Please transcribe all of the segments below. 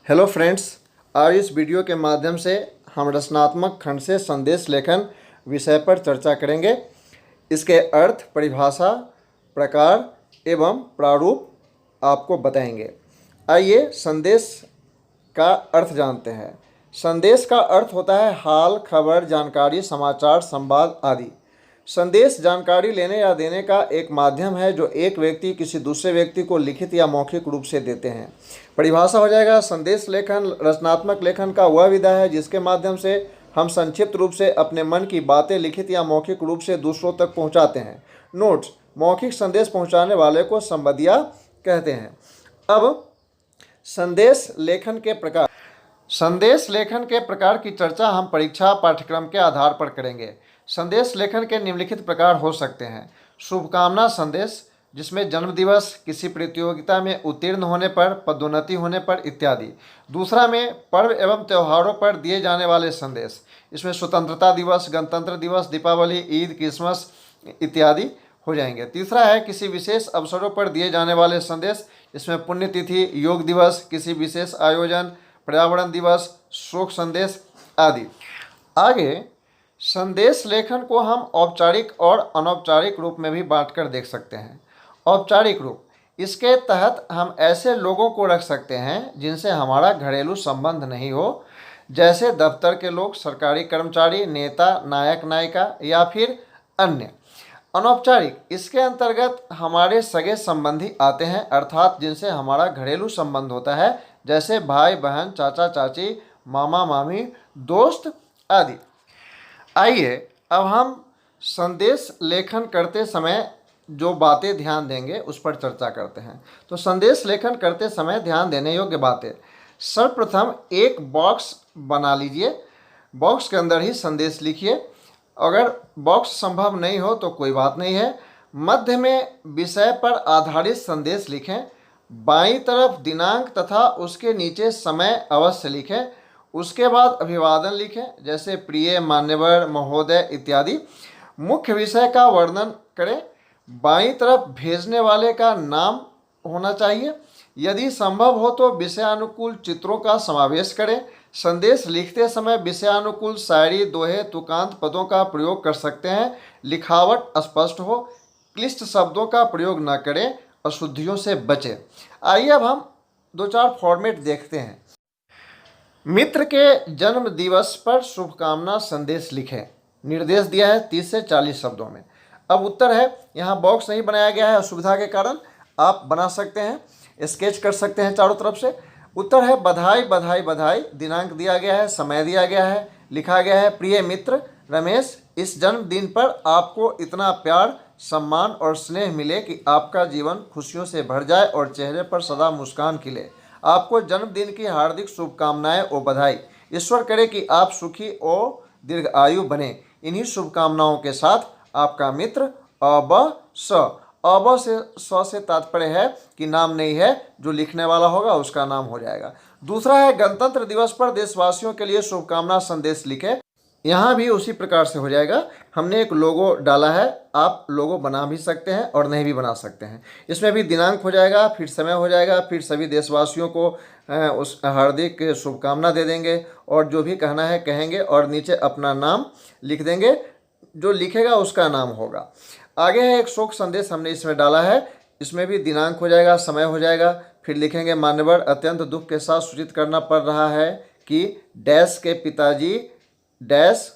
Hello friends, आज इस video के माध्यम से हम रचनात्मक खंड से संदेश लेखन विषय पर चर्चा करेंगे। इसके अर्थ, परिभाषा, प्रकार एवं प्रारूप आपको बताएंगे। आइए संदेश का अर्थ जानते हैं। संदेश का अर्थ होता है हाल, खबर, जानकारी, समाचार, संवाद आदि। संदेश जानकारी लेने या देने का एक माध्यम है जो एक व्यक्ति किसी दूसरे व्यक्ति को लिखित या मौखिक रूप से देते हैं। परिभाषा हो जाएगा, संदेश लेखन रचनात्मक लेखन का वह विधा है जिसके माध्यम से हम संक्षिप्त रूप से अपने मन की बातें लिखित या मौखिक रूप से दूसरों तक पहुंचाते हैं। नोट्स, मौखिक संदेश पहुंचाने वाले को संवादिया कहते हैं। अब संदेश लेखन के प्रकार। संदेश लेखन के प्रकार की चर्चा हम परीक्षा पाठ्यक्रम के आधार पर करेंगे। संदेश लेखन के निम्नलिखित प्रकार हो सकते हैं। शुभकामना संदेश, जिसमें जन्मदिवस, किसी प्रतियोगिता में उत्तीर्ण होने पर, पदोन्नति होने पर इत्यादि। दूसरा में पर्व एवं त्योहारों पर दिए जाने वाले संदेश, इसमें स्वतंत्रता दिवस, गणतंत्र दिवस, दीपावली, ईद, क्रिसमस इत्यादि हो जाएंगे। तीसरा है किसी विशेष अवसरों पर दिए जाने वाले संदेश, इसमें पुण्यतिथि, योग दिवस, किसी विशेष आयोजन, पर्यावरण दिवस, शोक संदेश आदि। आगे संदेश लेखन को हम औपचारिक और अनौपचारिक रूप में भी बांटकर देख सकते हैं। औपचारिक रूप, इसके तहत हम ऐसे लोगों को रख सकते हैं जिनसे हमारा घरेलू संबंध नहीं हो, जैसे दफ्तर के लोग, सरकारी कर्मचारी, नेता, नायक नायिका या फिर अन्य। अनौपचारिक, इसके अंतर्गत हमारे सगे संबंधी आते हैं, अर्थात जिनसे हमारा घरेलू संबंध होता है, जैसे भाई बहन, चाचा चाची, मामा मामी, दोस्त आदि। आइए अब हम संदेश लेखन करते समय जो बातें ध्यान देंगे उस पर चर्चा करते हैं। तो संदेश लेखन करते समय ध्यान देने योग्य बातें। सर्वप्रथम एक बॉक्स बना लीजिए, बॉक्स के अंदर ही संदेश लिखिए। अगर बॉक्स संभव नहीं हो तो कोई बात नहीं है। मध्य में विषय पर आधारित संदेश लिखें। बाईं तरफ दिनांक तथा उसके नीचे समय अवश्य लिखें। उसके बाद अभिवादन लिखें, जैसे प्रिय, मान्यवर, महोदय इत्यादि। मुख्य विषय का वर्णन करें। बाईं तरफ भेजने वाले का नाम होना चाहिए। यदि संभव हो तो विषयानुकूल चित्रों का समावेश करें। संदेश लिखते समय विषयानुकूल शायरी, दोहे, तुकांत पदों का प्रयोग कर सकते हैं। लिखावट स्पष्ट हो, क्लिष्ट शब्दों का प्रयोग न करें, अशुद्धियों से बचें। आइए अब हम 2-4 फॉर्मेट देखते हैं। मित्र के जन्म दिवस पर शुभकामना संदेश लिखें। निर्देश दिया है 30 से 40 शब्दों में। अब उत्तर है, यहाँ बॉक्स नहीं बनाया गया है, असुविधा के कारण आप बना सकते हैं, स्केच कर सकते हैं चारों तरफ से। उत्तर है बधाई बधाई बधाई। दिनांक दिया गया है, समय दिया गया है, लिखा गया है प्रिय मित्र रमेश, इस जन्मदिन पर आपको इतना प्यार, सम्मान और स्नेह मिले कि आपका जीवन खुशियों से भर जाए और चेहरे पर सदा मुस्कान खिले। आपको जन्मदिन की हार्दिक शुभकामनाएं और बधाई। ईश्वर करे कि आप सुखी और दीर्घायु बने। इन्हीं शुभकामनाओं के साथ आपका मित्र अब स। अब से स से तात्पर्य है कि नाम नहीं है, जो लिखने वाला होगा उसका नाम हो जाएगा। दूसरा है गणतंत्र दिवस पर देशवासियों के लिए शुभकामना संदेश लिखें। यहाँ भी उसी प्रकार से हो जाएगा। हमने एक लोगो डाला है, आप लोगो बना भी सकते हैं और नहीं भी बना सकते हैं। इसमें भी दिनांक हो जाएगा, फिर समय हो जाएगा, फिर सभी देशवासियों को उस हार्दिक शुभकामना दे देंगे और जो भी कहना है कहेंगे और नीचे अपना नाम लिख देंगे। जो लिखेगा उसका नाम होगा। आगे है एक शोक संदेश, हमने इसमें डाला है। इसमें भी दिनांक हो जाएगा, समय हो जाएगा, फिर लिखेंगे मान्यवर, अत्यंत दुख के साथ सूचित करना पड़ रहा है कि डैश के पिताजी डैश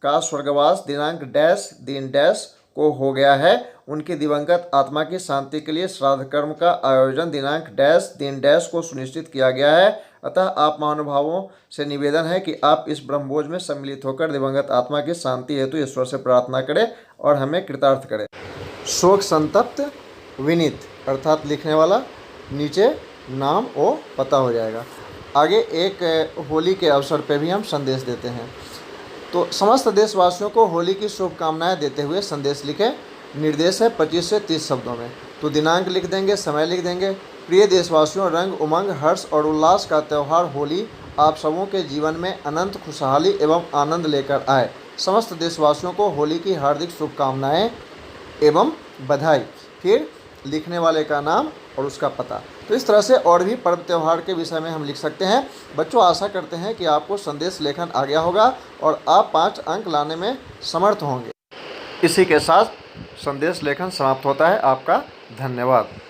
का स्वर्गवास दिनांक डैश दिन डैश को हो गया है। उनकी दिवंगत आत्मा की शांति के लिए श्राद्ध कर्म का आयोजन दिनांक डैश दिन डैश को सुनिश्चित किया गया है। अतः आप महानुभावों से निवेदन है कि आप इस ब्रह्मभोज में सम्मिलित होकर दिवंगत आत्मा की शांति हेतु ईश्वर से प्रार्थना करें और हमें कृतार्थ करें। शोक संतप्त विनीत, अर्थात लिखने वाला, नीचे नाम और पता हो जाएगा। आगे एक होली के अवसर पर भी हम संदेश देते हैं। तो समस्त देशवासियों को होली की शुभकामनाएं देते हुए संदेश लिखें। निर्देश है 25 से 30 शब्दों में। तो दिनांक लिख देंगे, समय लिख देंगे। प्रिय देशवासियों, रंग, उमंग, हर्ष और उल्लास का त्यौहार होली आप सबों के जीवन में अनंत खुशहाली एवं आनंद लेकर आए। समस्त देशवासियों को होली की हार्दिक शुभकामनाएं एवं बधाई। फिर लिखने वाले का नाम और उसका पता। तो तो इस तरह से और भी पर्व त्यौहार के विषय में हम लिख सकते हैं। बच्चों, आशा करते हैं कि आपको संदेश लेखन आ गया होगा और आप 5 अंक लाने में समर्थ होंगे। इसी के साथ संदेश लेखन समाप्त होता है। आपका धन्यवाद।